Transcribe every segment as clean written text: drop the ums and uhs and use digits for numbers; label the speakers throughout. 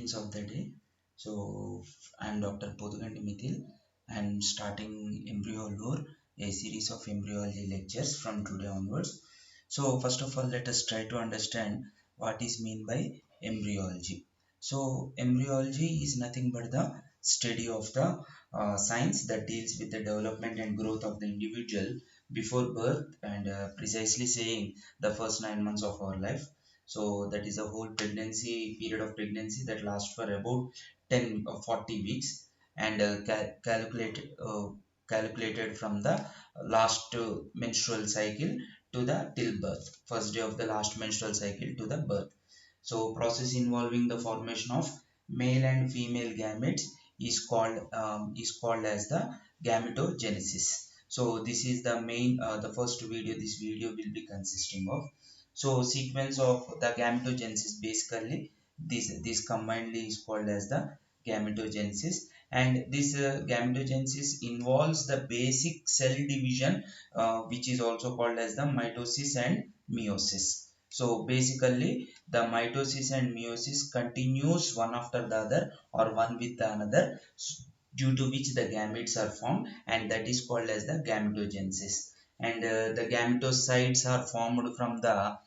Speaker 1: Greetings of the day. So, I'm Dr. Podugandi Mithil and starting Embryo Lore, a series of embryology lectures from today onwards. So, first of all, let us try to understand what is meant by embryology. So, embryology is nothing but the study of the science that deals with the development and growth of the individual before birth and precisely saying the first 9 months of our life. So that is a whole pregnancy period of pregnancy that lasts for about 10 or 40 weeks and calculated from the last menstrual cycle to the till birth, first day of the last menstrual cycle to the birth. So process involving the formation of male and female gametes is called as the gametogenesis. So this is the main the first video this video will be consisting of. So sequence of the gametogenesis, basically this combinedly is called as the gametogenesis, and this gametogenesis involves the basic cell division, which is also called as the mitosis and meiosis. So basically the mitosis and meiosis continues one after the other or one with the another, due to which the gametes are formed, and that is called as the gametogenesis. And the gametocytes are formed from the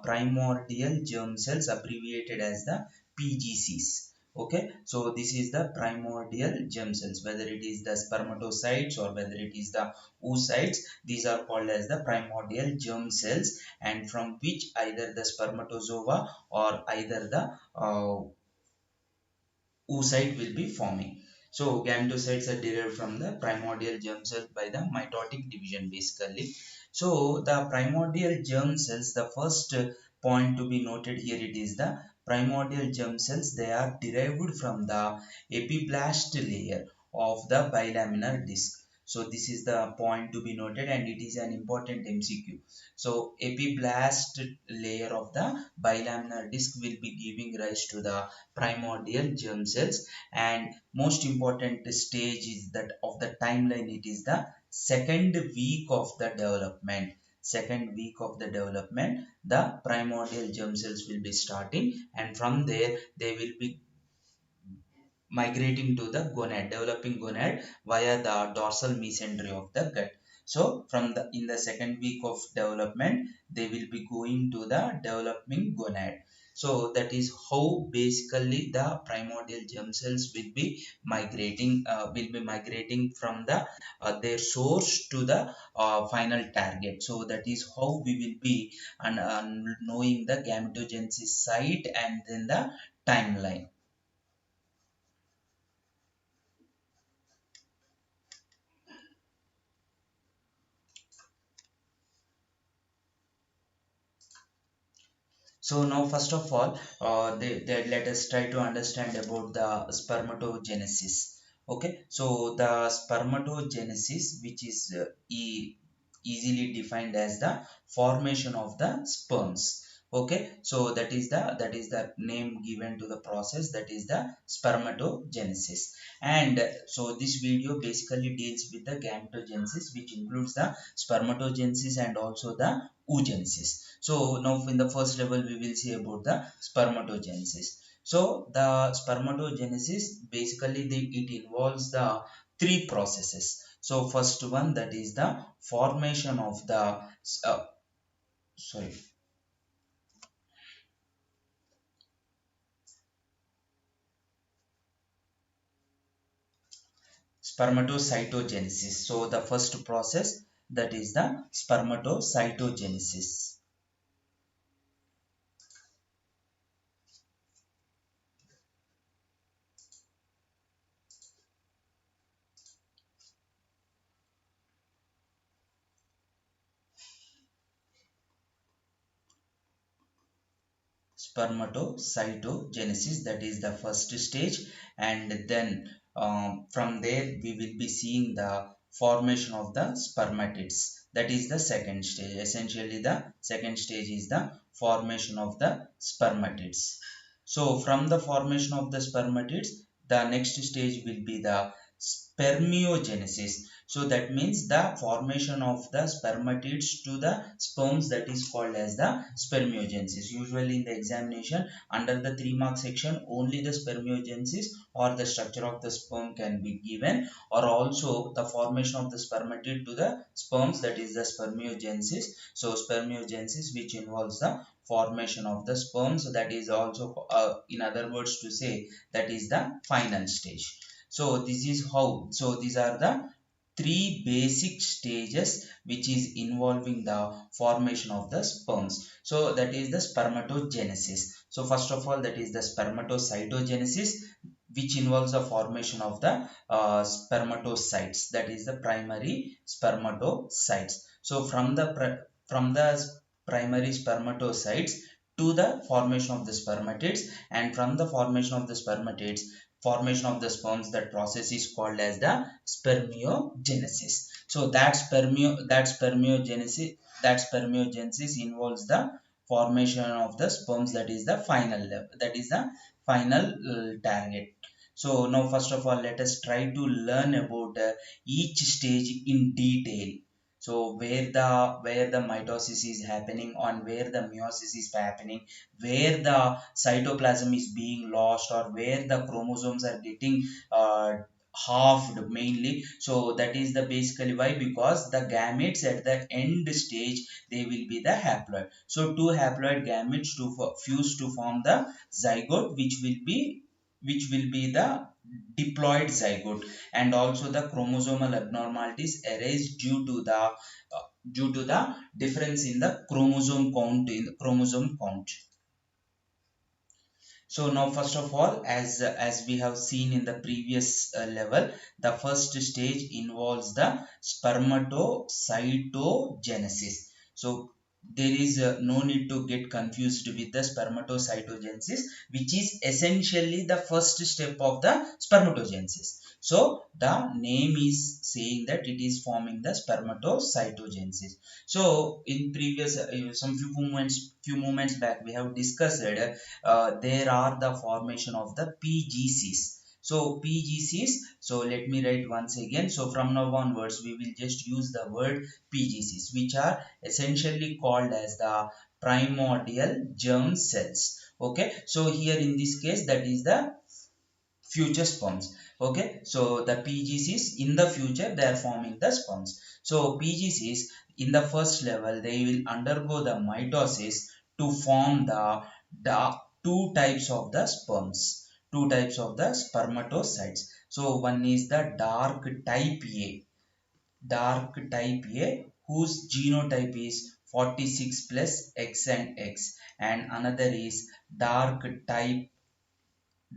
Speaker 1: primordial germ cells, abbreviated as the PGCs. Okay, so this is the primordial germ cells, whether it is the spermatocytes or whether it is the oocytes, these are called as the primordial germ cells, and from which either the spermatozoa or either the oocyte will be forming. So gametocytes are derived from the primordial germ cells by the mitotic division, basically. So the primordial germ cells, the first point to be noted here, it is the primordial germ cells. They are derived from the epiblast layer of the bilaminar disc. So this is the point to be noted, and it is an important MCQ. So epiblast layer of the bilaminar disc will be giving rise to the primordial germ cells, and most important stage is that of the timeline, it is the second week of the development. Second week of the development, the primordial germ cells will be starting, and from there they will be migrating to the gonad, developing gonad via the dorsal mesentery of the gut. So from the in the second week of development, they will be going to the developing gonad. So that is how basically the primordial germ cells will be migrating from the their source to the final target. So that is how we will be knowing the gametogenesis site and then the timeline. So now first of all, let us try to understand about the spermatogenesis. Okay, so the spermatogenesis, which is easily defined as the formation of the sperms. Okay, so that is the name given to the process, that is the spermatogenesis. And so this video basically deals with the gametogenesis, which includes the spermatogenesis and also the oogenesis. So now in the first level we will see about the spermatogenesis. So the spermatogenesis basically it involves the three processes. So first one, that is the formation of the uh, sorry spermatocytogenesis. So the first process, that is the spermatocytogenesis. Spermatocytogenesis, that is the first stage, and then from there we will be seeing the formation of the spermatids, that is the second stage. Essentially the second stage is the formation of the spermatids. So from the formation of the spermatids, the next stage will be the spermiogenesis. So that means the formation of the spermatids to the sperms, that is called as the spermiogenesis. Usually in the examination under the 3 mark section only the spermiogenesis or the structure of the sperm can be given, or also the formation of the spermatid to the sperms, that is the spermiogenesis. So spermiogenesis which involves the formation of the sperms, that is also in other words to say, that is the final stage. So this is how, so these are the three basic stages which is involving the formation of the sperms. So that is the spermatogenesis. So first of all, that is the spermatocytogenesis, which involves the formation of the spermatocytes, that is the primary spermatocytes. So from the primary spermatocytes to the formation of the spermatids, and from the formation of the spermatids, formation of the sperms, that process is called as the spermiogenesis. So that spermiogenesis involves the formation of the sperms, that is the final level, that is the final target. So now first of all, let us try to learn about each stage in detail. So where the mitosis is happening, on where the meiosis is happening, where the cytoplasm is being lost, or where the chromosomes are getting halved mainly. So that is the basically why, because the gametes at the end stage, they will be the haploid. So two haploid gametes to fuse to form the zygote, which will be the diploid zygote. And also the chromosomal abnormalities arise due to the difference in the chromosome count. So now first of all, as we have seen in the previous level, the first stage involves the spermatocytogenesis. So there is no need to get confused with the spermatocytogenesis, which is essentially the first step of the spermatogenesis. So the name is saying that it is forming the spermatocytogenesis. So in previous some few moments back, we have discussed there are the formation of the PGCs. So PGCs, so let me write once again. So from now onwards, we will just use the word PGCs, which are essentially called as the primordial germ cells. Okay, so here in this case, that is the future sperms. Okay, so the PGCs in the future, they are forming the sperms. So PGCs in the first level, they will undergo the mitosis to form the two types of the sperms, two types of the spermatocytes. So one is the dark type A, whose genotype is 46 plus X and X, and another is dark type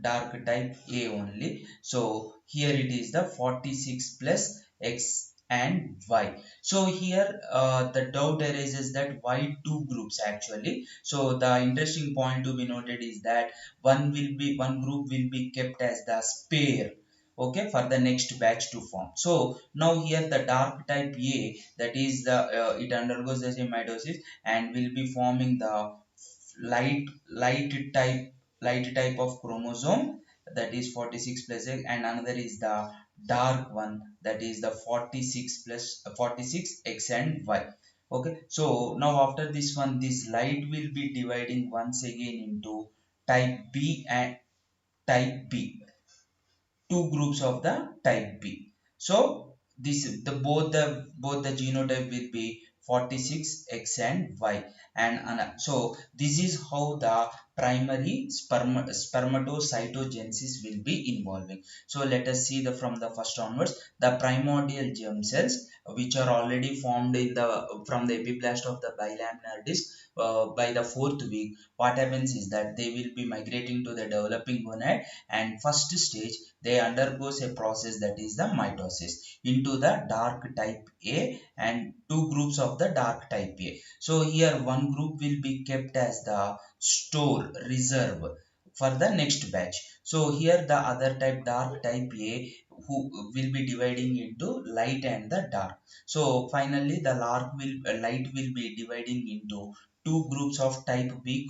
Speaker 1: type A only. So here it is the 46 plus X and Y. So here the doubt arises that why two groups actually. So the interesting point to be noted is that one group will be kept as the spare, okay, for the next batch to form. So now here the dark type A, that is the it undergoes the same mitosis and will be forming the light light type light type of chromosome, that is 46 plus X, and another is the dark one, that is the 46 plus 46 X and Y. Okay, so now after this one, this light will be dividing once again into type B and type B, two groups of the type B. So this the genotype will be 46 X and Y, and so this is how the primary spermatocytogenesis will be involving. So let us see the from the first onwards, the primordial germ cells, which are already formed in the from the epiblast of the bilaminar disc. By the fourth week, what happens is that they will be migrating to the developing gonad, and first stage, they undergoes a process, that is the mitosis into the dark type A and two groups of the dark type A. So here one group will be kept as the store reserve for the next batch. So here the other type, dark type A, who will be dividing into light and the dark. So finally the light will be dividing into two groups of type B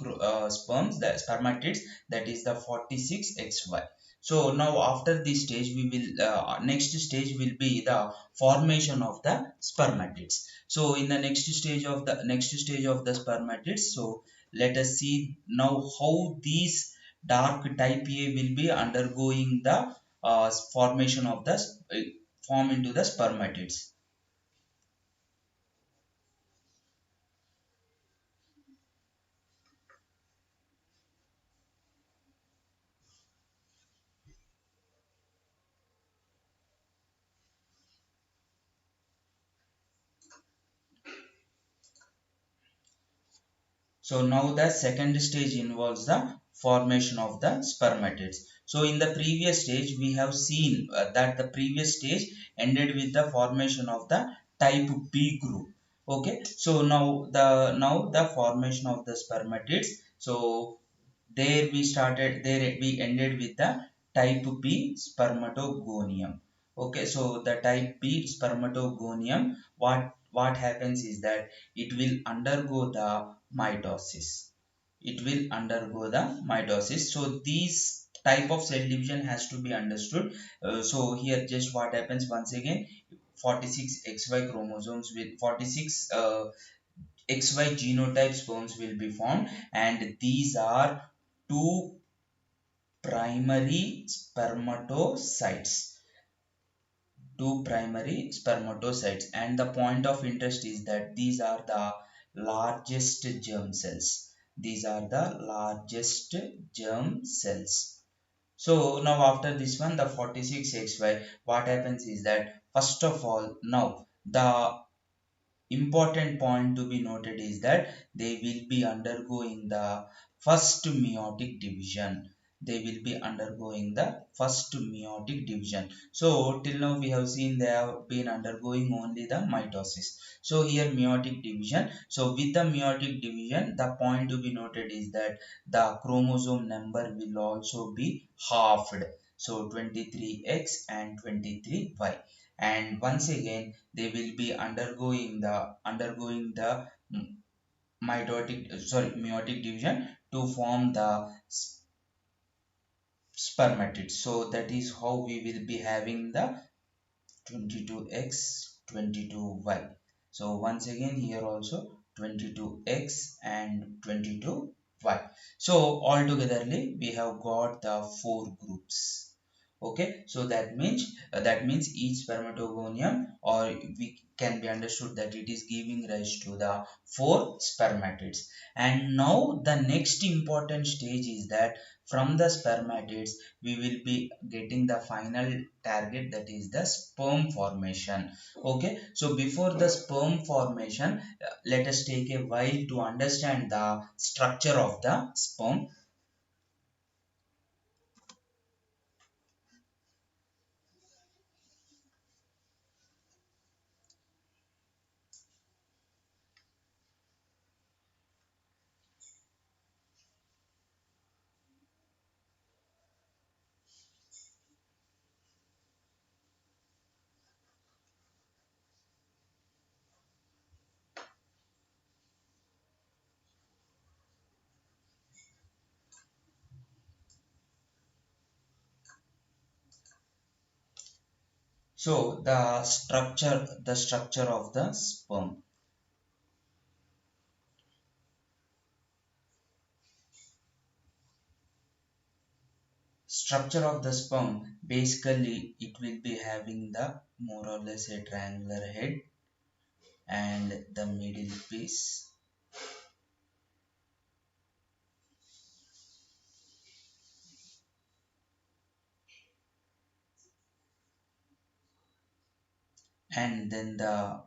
Speaker 1: sperms, the spermatids, that is the 46XY. So now after this stage we will next stage will be the formation of the spermatids. So in the next stage of the spermatids, so let us see now how these dark type A will be undergoing the formation of the form into the spermatids. So now the second stage involves the formation of the spermatids. So in the previous stage we have seen that the previous stage ended with the formation of the type B group. Okay, so now the formation of the spermatids. So there we ended with the type B spermatogonium. Okay, so the type B spermatogonium, what happens is that it will undergo the mitosis. It will undergo the mitosis. So these type of cell division has to be understood. So here just what happens once again, 46 XY chromosomes with 46 XY genotype sperms will be formed, and these are two primary spermatocytes. Two primary spermatocytes, and the point of interest is that these are the largest germ cells. These are the largest germ cells. So now after this one, the 46XY, what happens is that first of all, now the important point to be noted is that they will be undergoing the first meiotic division. They will be undergoing the first meiotic division. So till now we have seen they have been undergoing only the mitosis. So here meiotic division. So with the meiotic division, the point to be noted is that the chromosome number will also be halved. So 23X and 23Y, and once again they will be undergoing the meiotic division to form the spermatid. So that is how we will be having the 22x 22y. So once again here also 22x and 22y. So altogetherly we have got the four groups. Okay, so that means each spermatogonium, or we can be understood that it is giving rise to the four spermatids. And now the next important stage is that from the spermatids we will be getting the final target, that is the sperm formation. Okay, so before the sperm formation, let us take a while to understand the structure of the sperm. So the structure of the sperm. Structure of the sperm, basically it will be having the more or less a triangular head and the middle piece, and then the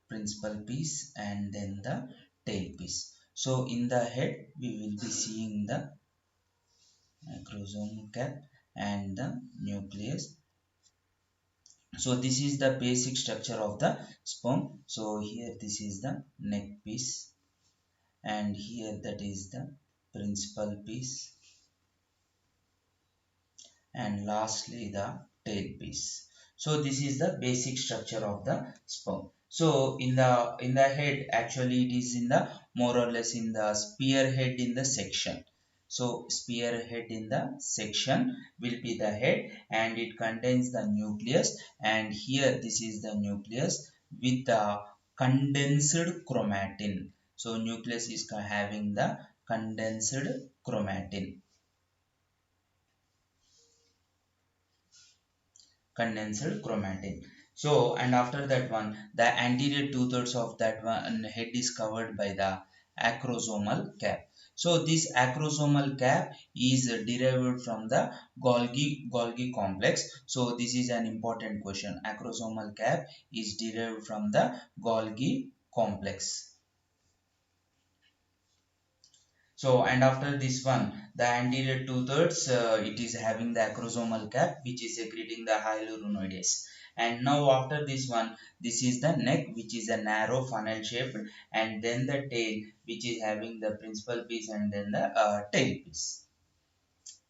Speaker 1: principal piece, and then the tail piece. So in the head we will be seeing the chromosome cap and the nucleus. So this is the basic structure of the sperm. So here this is the neck piece, and here that is the principal piece, and lastly the tail piece. So this is the basic structure of the sperm. So in the head, actually it is in the more or less in the spearhead in the section. So spearhead in the section will be the head, and it contains the nucleus, and here this is the nucleus with the condensed chromatin. So nucleus is having the condensed chromatin. Condensed chromatin. So, and after that one, the anterior two-thirds of that one head is covered by the acrosomal cap. So this acrosomal cap is derived from the Golgi complex. So this is an important question. Acrosomal cap is derived from the Golgi complex. So, and after this one, the anterior two-thirds, it is having the acrosomal cap, which is secreting the hyaluronidase. And now after this one, this is the neck, which is a narrow funnel shaped, and then the tail, which is having the principal piece and then the tail piece.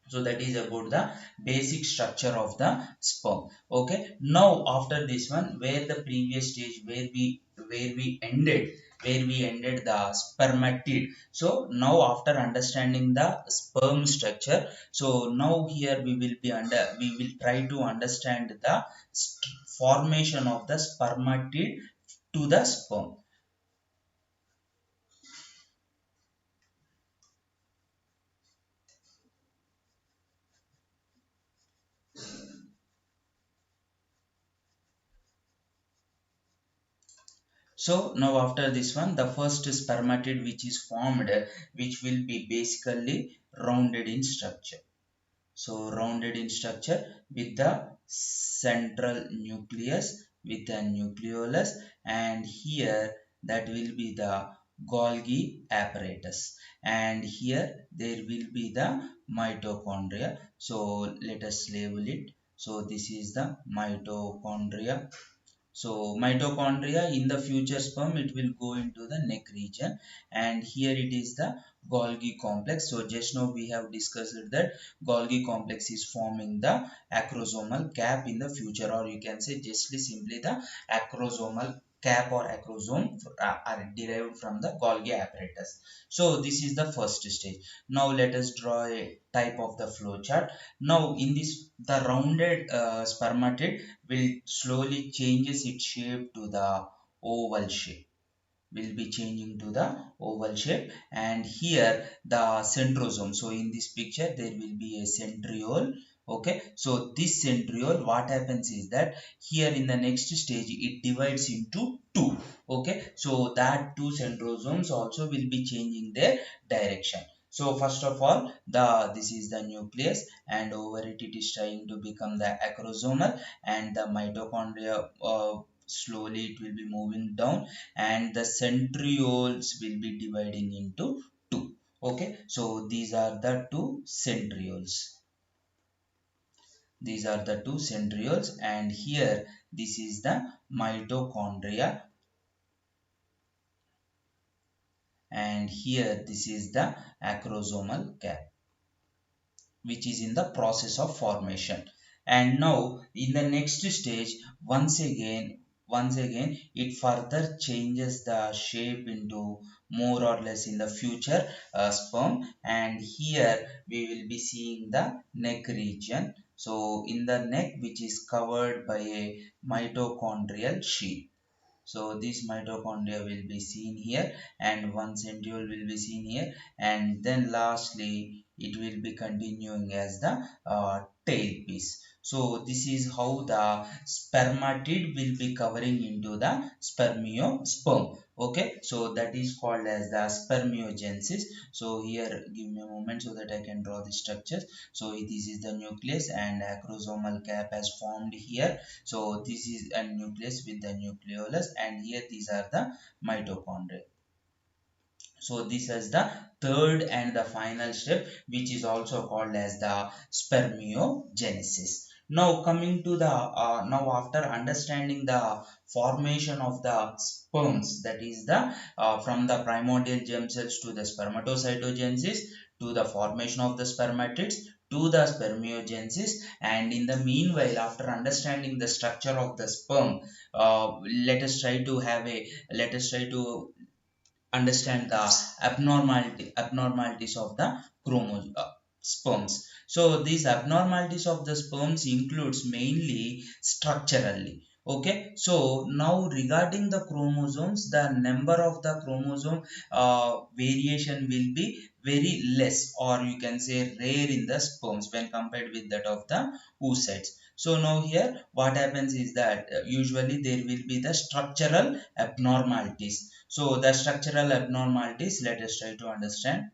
Speaker 1: So that is about the basic structure of the sperm. Okay, now after this one, where the previous stage where we ended the spermatid. So now after understanding the sperm structure, so now here we will try to understand the formation of the spermatid to the sperm. So now after this one, the first spermatid which is formed, which will be basically rounded in structure. So rounded in structure with the central nucleus with a nucleolus, and here that will be the Golgi apparatus, and here there will be the mitochondria. So let us label it. So this is the mitochondria. So mitochondria in the future sperm, it will go into the neck region, and here it is the Golgi complex. So just now we have discussed that Golgi complex is forming the acrosomal cap in the future, or you can say justly simply the acrosomal cap or acrosome are derived from the Golgi apparatus. So this is the first stage. Now let us draw a type of the flow chart. Now in this, the rounded spermatid will slowly changes its shape to the oval shape, will be changing to the oval shape, and here the centrosome. So in this picture there will be a centriole. Okay, so this centriole, what happens is that here in the next stage it divides into two. Okay, so that two centrosomes also will be changing their direction. So first of all, this is the nucleus, and over it it is trying to become the acrosomal, and the mitochondria, slowly it will be moving down, and the centrioles will be dividing into two. Okay, so these are the two centrioles. These are the two centrioles, and here this is the mitochondria, and here this is the acrosomal cap, which is in the process of formation. And now in the next stage, once again it further changes the shape into more or less in the future sperm, and here we will be seeing the neck region. So in the neck, which is covered by a mitochondrial sheath. So this mitochondria will be seen here, and one centriole will be seen here, and then lastly it will be continuing as the tail piece. So this is how the spermatid will be covering into the sperm. Okay, so that is called as the spermiogenesis. So here give me a moment so that I can draw the structures. So this is the nucleus, and acrosomal cap has formed here. So this is a nucleus with the nucleolus, and here these are the mitochondria. So this is the third and the final step, which is also called as the spermiogenesis. Now coming to the now after understanding the formation of the sperms, that is the from the primordial germ cells to the spermatocytogenesis, to the formation of the spermatids, to the spermiogenesis, and in the meanwhile after understanding the structure of the sperm, let us try to understand the abnormalities of the sperms. So these abnormalities of the sperms includes mainly structurally. Okay, so now regarding the chromosomes, the number of the chromosome variation will be very less, or you can say rare in the sperms when compared with that of the oocytes. So now here what happens is that usually there will be the structural abnormalities. So the structural abnormalities, let us try to understand.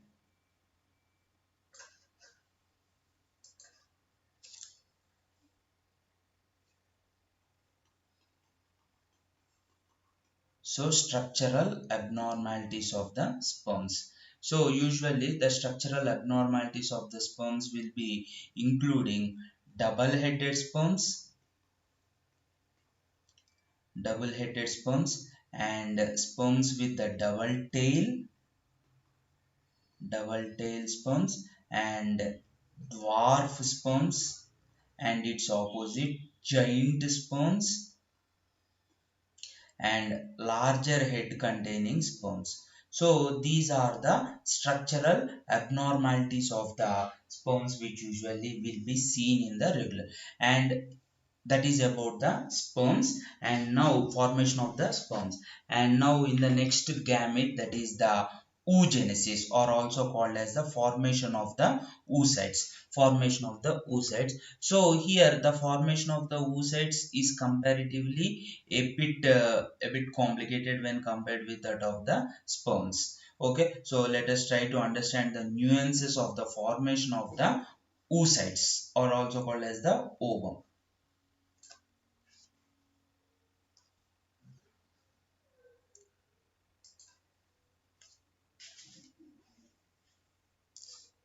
Speaker 1: So structural abnormalities of the sperms. So usually the structural abnormalities of the sperms will be including double-headed sperms, double-headed sperms, and sperms with the double tail sperms, and dwarf sperms, and its opposite giant sperms, and larger head containing sperms. So these are the structural abnormalities of the sperms which usually will be seen in the regular. And that is about the sperms. And now formation of the sperms. And now in the next gamete, that is the oogenesis, or also called as the formation of the oocytes. Formation of the oocytes. So here the formation of the oocytes is comparatively a bit complicated when compared with that of the sperms. Okay, so let us try to understand the nuances of the formation of the oocytes, or also called as the ovum.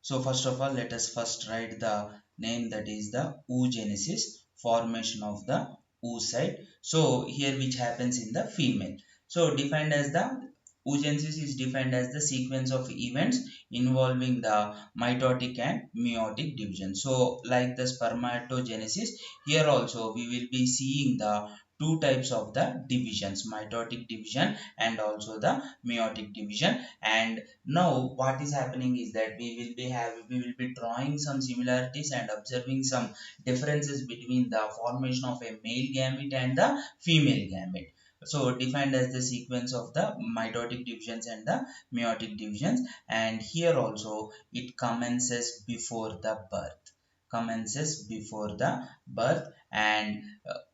Speaker 1: So first of all, let us first write the name, that is the oogenesis, formation of the oocyte. So here which happens in the female. So defined as the oogenesis is defined as the sequence of events involving the mitotic and meiotic division. So like the spermatogenesis, here also we will be seeing the two types of the divisions, mitotic division and also the meiotic division. And now what is happening is that we will be drawing some similarities and observing some differences between the formation of a male gamete and the female gamete. So defined as the sequence of the mitotic divisions and the meiotic divisions. And here also it commences before the birth, and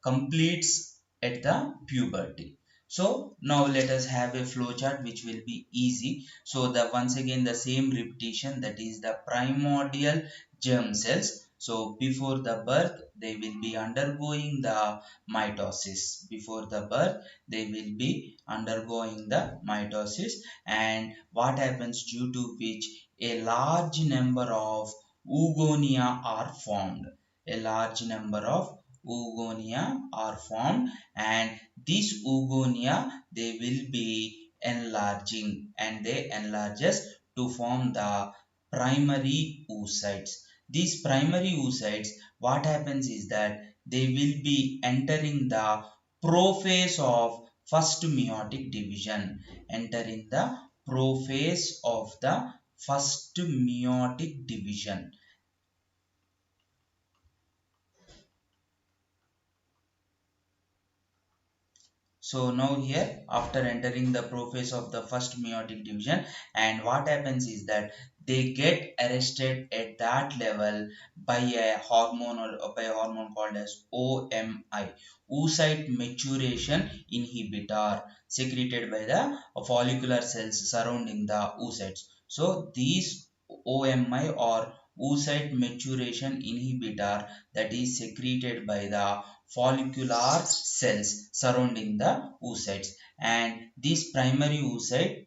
Speaker 1: completes at the puberty. So now let us have a flowchart which will be easy. So the once again the same repetition, that is the primordial germ cells. So before the birth they will be undergoing the mitosis. Before the birth they will be undergoing the mitosis. And what happens, due to which a large number of oogonia are formed. A large number of oogonia are formed, and these oogonia they will be enlarging, and they enlarges to form the primary oocytes. These primary oocytes, what happens is that they will be entering the prophase of first meiotic division, entering the prophase of the first meiotic division. So now here after entering the prophase of the first meiotic division, and what happens is that they get arrested at that level by a hormone, or by a hormone called as OMI, oocyte maturation inhibitor, secreted by the follicular cells surrounding the oocytes. So these OMI, or oocyte maturation inhibitor, that is secreted by the follicular cells surrounding the oocytes. And this primary oocyte,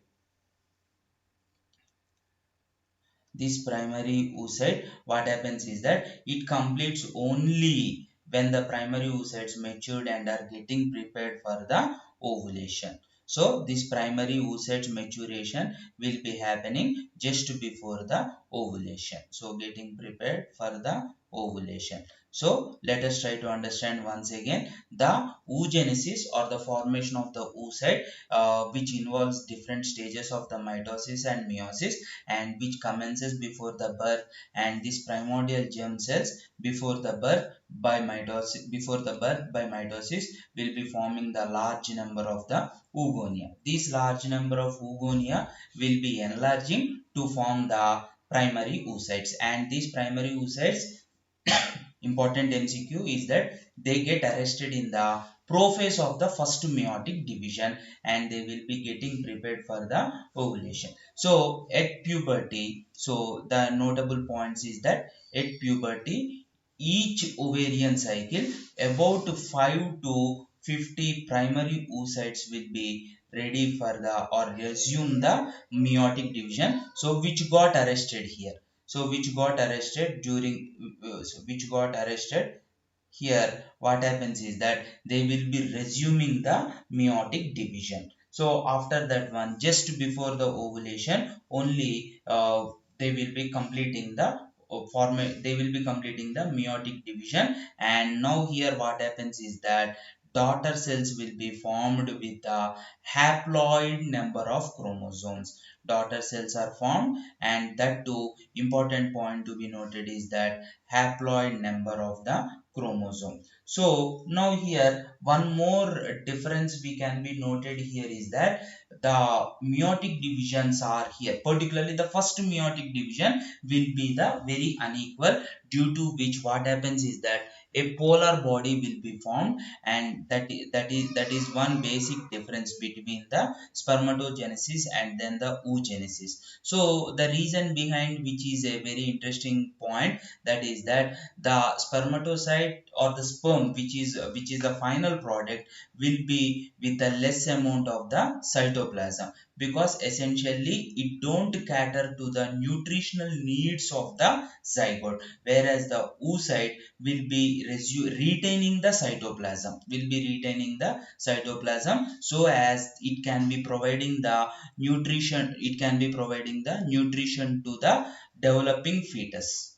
Speaker 1: what happens is that it completes only when the primary oocytes matured and are getting prepared for the ovulation. So this primary oocyte maturation will be happening just before the ovulation, so getting prepared for the ovulation. So let us try to understand once again the oogenesis or the formation of the oocyte, which involves different stages of the mitosis and meiosis, and which commences before the birth, and these primordial germ cells before the birth by mitosis will be forming the large number of the oogonia. These large number of oogonia will be enlarging to form the primary oocytes, and these primary oocytes, important MCQ is that they get arrested in the prophase of the first meiotic division, and they will be getting prepared for the ovulation. So at puberty, so the notable points is that at puberty, each ovarian cycle about 5 to 50 primary oocytes will be ready for the or resume the meiotic division, so which got arrested here. So which got arrested during which got arrested here, what happens is that they will be resuming the meiotic division. So after that one, just before the ovulation only, they will be completing the they will be completing the meiotic division. And now here what happens is that daughter cells will be formed with the haploid number of chromosomes. Daughter cells are formed, and that too important point to be noted is that haploid number of the chromosome. So now here one more difference we can be noted here is that the meiotic divisions are here, particularly the first meiotic division will be the very unequal, due to which what happens is that a polar body will be formed, and that is one basic difference between the spermatogenesis and then the oogenesis. So the reason behind which is a very interesting point, that is that the spermatocyte or the sperm, which is the final product, will be with a less amount of the cytoplasm, because essentially it don't cater to the nutritional needs of the zygote, whereas the oocyte will be retaining the cytoplasm, so as it can be providing the nutrition to the developing fetus.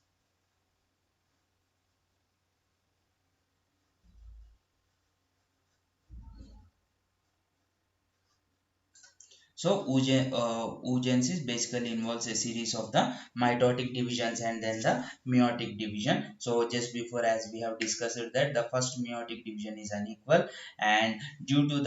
Speaker 1: So oogenesis basically involves a series of the mitotic divisions and then the meiotic division. So just before, as we have discussed that the first meiotic division is unequal, and due to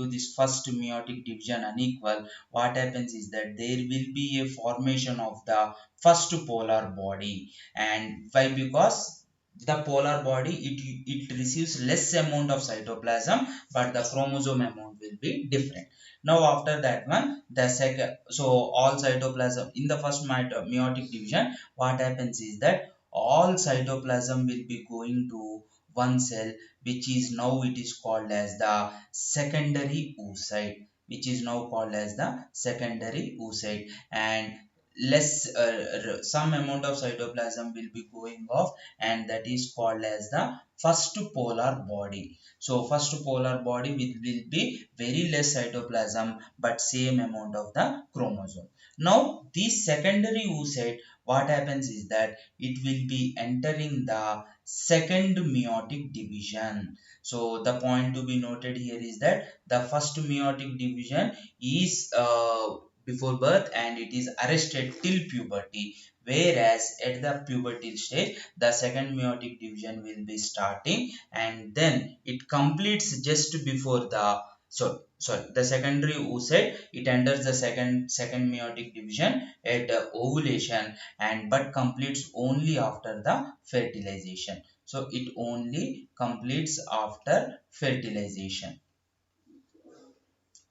Speaker 1: this first meiotic division unequal, what happens is that there will be a formation of the first polar body. And why? Because the polar body, it receives less amount of cytoplasm, but the chromosome amount will be different. Now after that one, the second, so all cytoplasm in the first meiotic division, what happens is that all cytoplasm will be going to one cell, which is now it is called as the secondary oocyte, and less some amount of cytoplasm will be going off, and that is called as the first polar body. So first polar body will be very less cytoplasm but same amount of the chromosome. Now this secondary oocyte, what happens is that it will be entering the second meiotic division. So the point to be noted here is that the first meiotic division is before birth, and it is arrested till puberty, whereas at the puberty stage the second meiotic division will be starting, and then it completes just before the, the secondary oocyte, it enters the second meiotic division at ovulation, and but completes only after the fertilization. So it only completes after fertilization,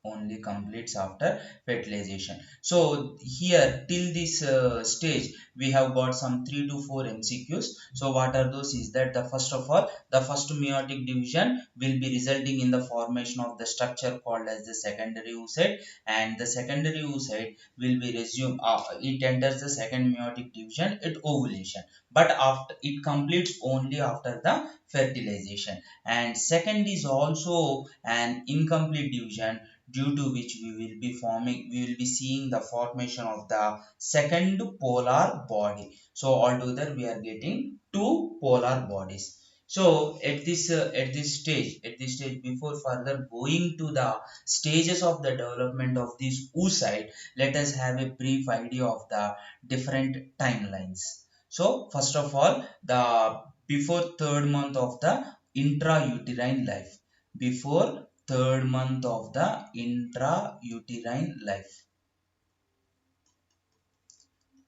Speaker 1: only completes after fertilization. So here till this stage we have got some 3 to 4 MCQs. So what are those is that the first of all, the first meiotic division will be resulting in the formation of the structure called as the secondary oocyte, and the secondary oocyte will be resumed, it enters the second meiotic division at ovulation, but after it completes only after the fertilization. And second is also an incomplete division, due to which we will be seeing the formation of the second polar body. So altogether we are getting two polar bodies. So at this stage, before further going to the stages of the development of this oocyte, let us have a brief idea of the different timelines. So first of all, the before third month of the intrauterine life, before third month of the intrauterine life.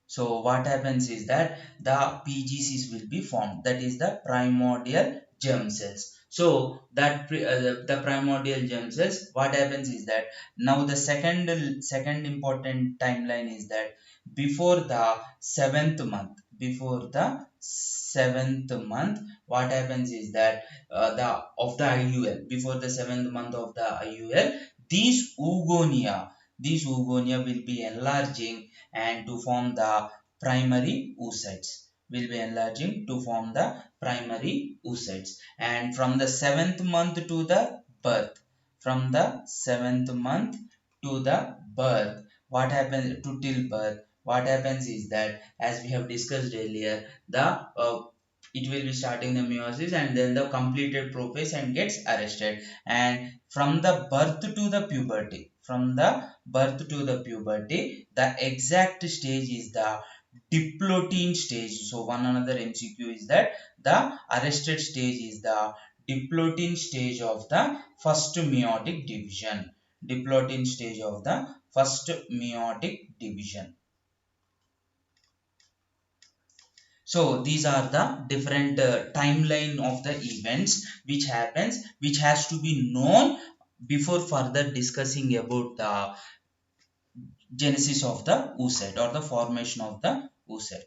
Speaker 1: So what happens is that the PGCs will be formed. That is the primordial germ cells. So that the primordial germ cells. What happens is that now the second important timeline is that before the seventh month. Before the seventh month, what happens is that the of the IUL. Before the seventh month of the IUL, these oogonia will be enlarging and to form the primary oocytes, will be enlarging to form the primary oocytes. And from the seventh month to the birth, from the seventh month to the birth, what happens to till birth, what happens is that, as we have discussed earlier, the it will be starting the meiosis and then the completed prophase and gets arrested. And from the birth to the puberty, from the birth to the puberty, the exact stage is the diplotin stage. So one another MCQ is that the arrested stage is the diplotin stage of the first meiotic division. Diplotin stage of the first meiotic division. So these are the different timeline of the events which happens, which has to be known before further discussing about the genesis of the oocyte or the formation of the oocyte.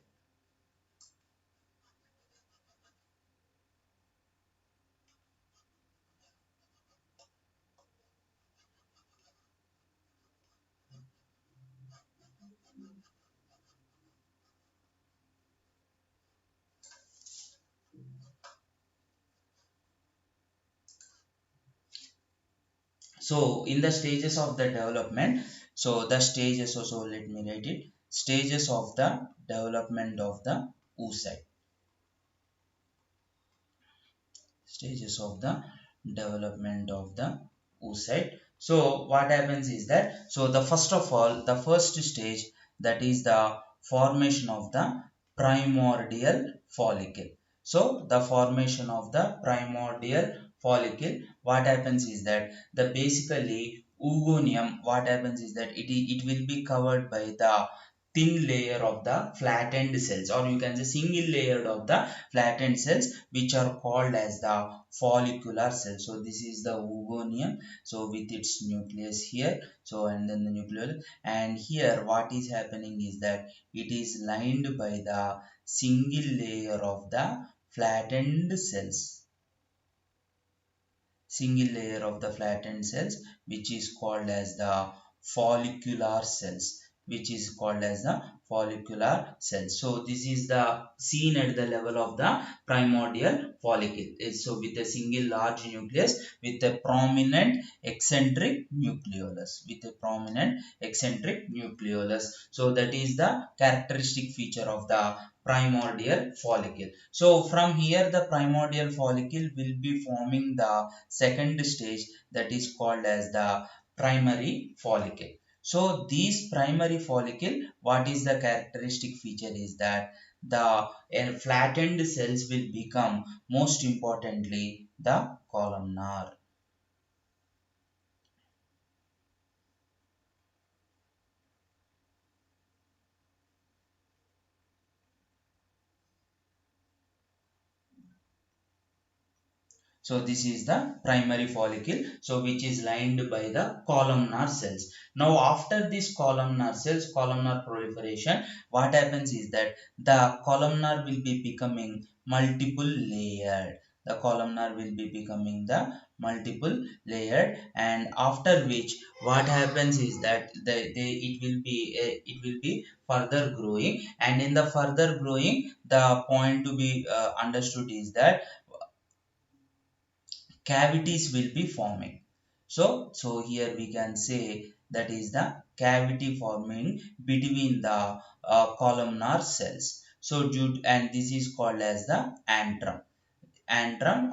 Speaker 1: So in the stages of the development, so the stages also, let me write it, stages of the development of the oocyte. Stages of the development of the oocyte. So what happens is that, so the first of all, the first stage, that is the formation of the primordial follicle. So the formation of the primordial follicle, what happens is that the basically oogonium, what happens is that it will be covered by the thin layer of the flattened cells, or you can say single layered of the flattened cells, which are called as the follicular cells. So this is the oogonium, so with its nucleus here, so and then the nucleus, and here what is happening is that it is lined by the single layer of the flattened cells, single layer of the flattened cells, which is called as the follicular cells, which is called as the follicular cells. So this is the seen at the level of the primordial follicle. So with a single large nucleus with a prominent eccentric nucleolus, with a prominent eccentric nucleolus. So that is the characteristic feature of the primordial follicle. So from here the primordial follicle will be forming the second stage, that is called as the primary follicle. So these primary follicle, what is the characteristic feature is that the flattened cells will become, most importantly, the columnar. So this is the primary follicle, so which is lined by the columnar cells. Now after this columnar cells, columnar proliferation, what happens is that the columnar will be becoming multiple layered. The columnar will be becoming the multiple layered, and after which what happens is that it will be further growing, and in the further growing, the point to be understood is that cavities will be forming. So here we can say that is the cavity forming between the columnar cells. So and this is called as the antrum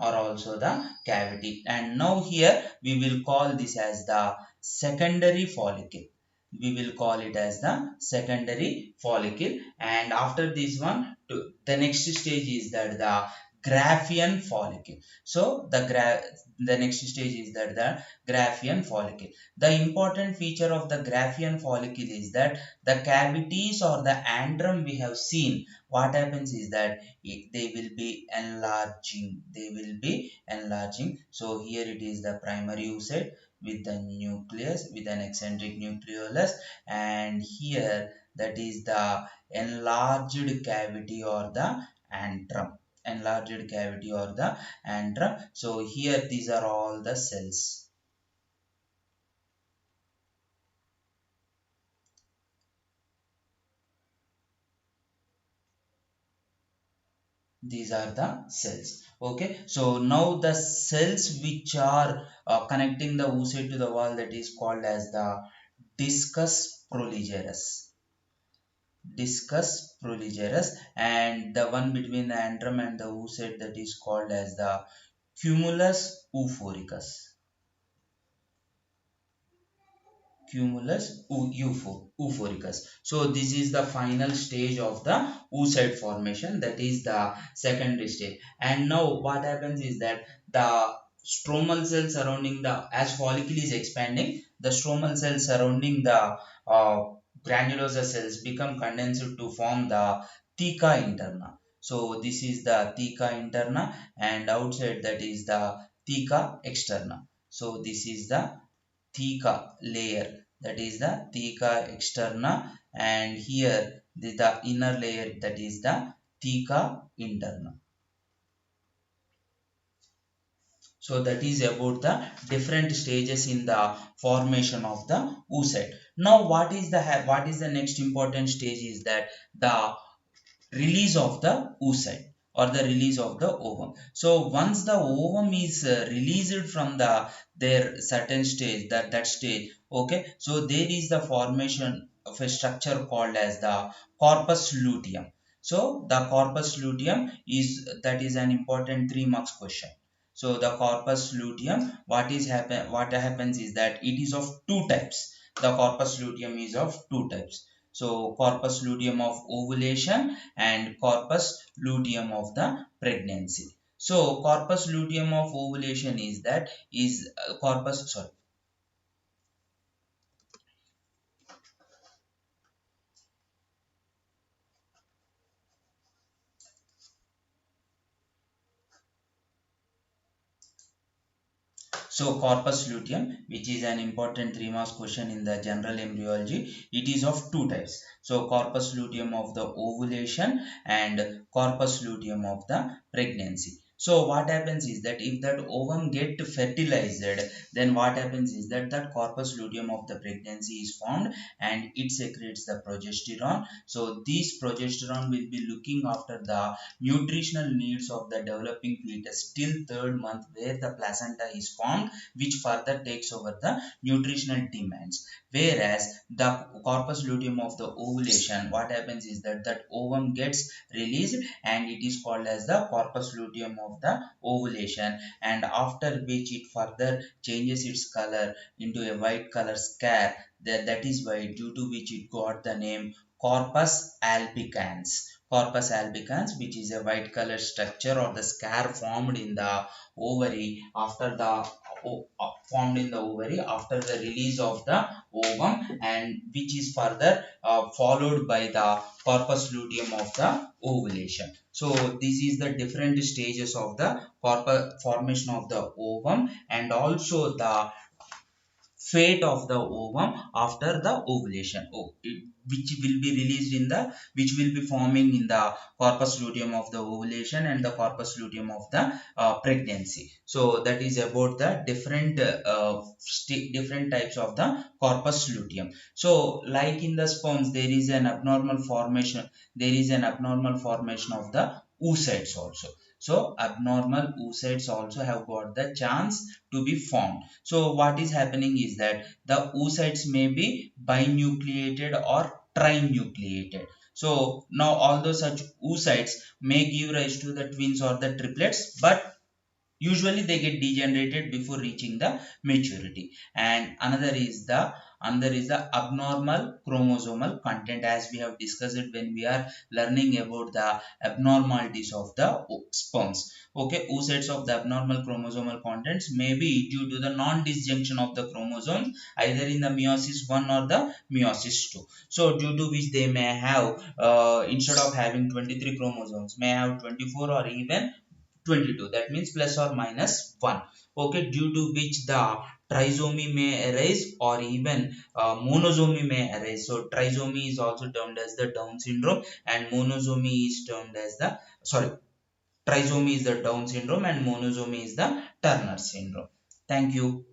Speaker 1: or also the cavity. And now here we will call this as the secondary follicle. We will call it as the secondary follicle. And after this one, the next stage is that the Graphian follicle. So the next stage is that the Graphian follicle. The important feature of the Graphian follicle is that the cavities or the antrum we have seen, what happens is that they will be enlarging. So here it is the primary oocyte with the nucleus with an eccentric nucleolus, and here that is the enlarged cavity or the antrum. So here these are all the cells. These are the cells. Okay, so now the cells which are connecting the oocyte to the wall, that is called as the discus proligerus. And the one between the antrum and the oocyte, that is called as the cumulus euphoricus. Euphoricus. So this is the final stage of the oocyte formation, that is the secondary stage. And now what happens is that the stromal cells surrounding the, as follicle is expanding, the stromal cells surrounding the granulosa cells become condensed to form the theca interna. So this is the theca interna, and outside that is the theca externa. So this is the theca layer, that is the theca externa, and here the inner layer, that is the theca interna. So that is about the different stages in the formation of the oocyte. Now what is the next important stage is that the release of the oocyte or the release of the ovum. So once the ovum is released from the their certain stage, that stage, okay, so there is the formation of a structure called as the corpus luteum. So the corpus luteum is, that is an important 3 marks question. So the corpus luteum, what happens is that it is of two types. The corpus luteum is of two types. So corpus luteum of ovulation and corpus luteum of the pregnancy. So corpus luteum of ovulation is that is corpus sorry. So corpus luteum, which is an important 3 marks question in the general embryology, it is of two types. So corpus luteum of the ovulation and corpus luteum of the pregnancy. So what happens is that if that ovum get fertilized, then what happens is that that corpus luteum of the pregnancy is formed and it secretes the progesterone. So this progesterone will be looking after the nutritional needs of the developing fetus till third month, where the placenta is formed, which further takes over the nutritional demands. Whereas the corpus luteum of the ovulation, what happens is that that ovum gets released and it is called as the corpus luteum of the ovulation, and after which it further changes its color into a white color scare. That is why, due to which it got the name corpus albicans. Corpus albicans, which is a white color structure or the scare formed in the ovary after the after the release of the ovum, and which is further followed by the corpus luteum of the ovulation. So this is the different stages of the corpus formation of the ovum, and also the fate of the ovum after the ovulation, which will be released in the, which will be forming in the corpus luteum of the ovulation and the corpus luteum of the pregnancy. So that is about the different types of the corpus luteum. So like in the sperms, there is an abnormal formation of the oocytes also. So abnormal oocytes also have got the chance to be formed. So what is happening is that the oocytes may be binucleated or trinucleated. So now although such oocytes may give rise to the twins or the triplets, but usually they get degenerated before reaching the maturity. And another is the abnormal chromosomal content, as we have discussed it when we are learning about the abnormalities of the sperms. Okay, oocytes of the abnormal chromosomal contents may be due to the non-disjunction of the chromosomes either in the meiosis 1 or the meiosis 2. So due to which they may have, instead of having 23 chromosomes, may have 24 or even 22, that means plus or minus 1. Okay, due to which the trisomy may arise or even monosomy may arise. So trisomy is also termed as the Down syndrome, and monosomy is termed as the, sorry, trisomy is the Down syndrome and monosomy is the Turner syndrome. Thank you.